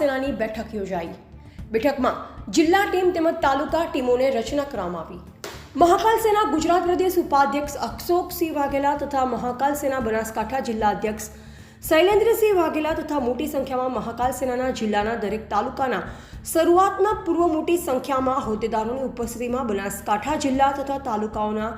સેનાની બેઠક યોજાઈ। બેઠકમાં જિલ્લા ટીમ તેમજ તાલુકા ટીમોને રચના કરવામાં આવી। મહાકાલ સેના ગુજરાત પ્રદેશ ઉપાધ્યક્ષ અશોકસિંહ વાઘેલા તથા મહાકાલ સેના બનાસકાંઠા જિલ્લા અધ્યક્ષ શૈલેન્દ્રસિંહ વાઘેલા તથા મોટી સંખ્યામાં મહાકાલ સેનાના જિલ્લાના દરેક તાલુકાના શરૂઆતમાં પૂર્વ મોટી સંખ્યામાં હોદ્દેદારોની ઉપસ્થિતિમાં બનાસકાંઠા જિલ્લા તથા તાલુકાઓના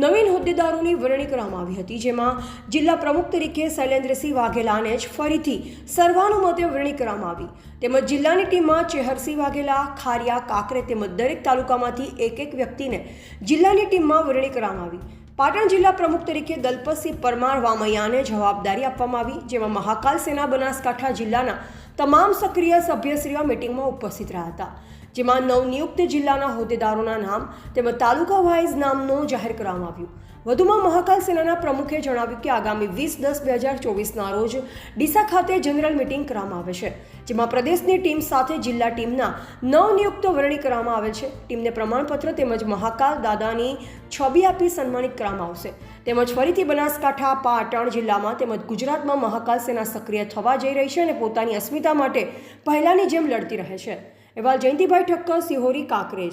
નવીન હોદ્દેદારોની વરણી કરવામાં આવી હતી, જેમાં જિલ્લા પ્રમુખ તરીકે શૈલેન્દ્રસિંહ વાઘેલાને જ ફરીથી સર્વાનુમતે વરણી કરવામાં આવી। તેમજ જિલ્લાની ટીમમાં ચેહરસિંહ વાઘેલા, ખારિયા, કાંકરે તેમજ દરેક તાલુકામાંથી એક વ્યક્તિને જિલ્લાની ટીમમાં વરણી કરવામાં આવી। પાટણ જિલ્લા પ્રમુખ તરીકે દલપતસિંહ પરમાર વામૈયાને જવાબદારી આપવામાં આવી, જેમાં મહાકાલ સેના બનાસકાંઠા જિલ્લાના તમામ સક્રિય સભ્યશ્રીઓ મીટિંગમાં ઉપસ્થિત રહ્યા હતા, જેમાં નવનિયુક્ત જિલ્લાના હોદ્દેદારોના નામ તેમજ તાલુકા વાઇઝ નામનો જાહેર કરવામાં આવ્યું। વધુમાં મહાકાલ સેનાના પ્રમુખે જણાવ્યું કે આગામી 20/10/2024ના રોજ ડીસા ખાતે જનરલ મીટિંગ કરવામાં આવે છે, જેમાં પ્રદેશની ટીમ સાથે જિલ્લા ટીમના નવનિયુક્ત વરણી કરવામાં આવે છે। ટીમને પ્રમાણપત્ર તેમજ મહાકાલ દાદાની છબી આપી સન્માનિત કરવામાં આવશે। તેમજ ફરીથી બનાસકાંઠા, પાટણ જિલ્લામાં તેમજ ગુજરાતમાં મહાકાલ સેના સક્રિય થવા જઈ રહી છે અને પોતાની અસ્મિતા માટે પહેલાની જેમ લડતી રહે છે। અહેવાલ જયંતિભાઈ ઠક્કર, સિહોરી, કાંકરેજ।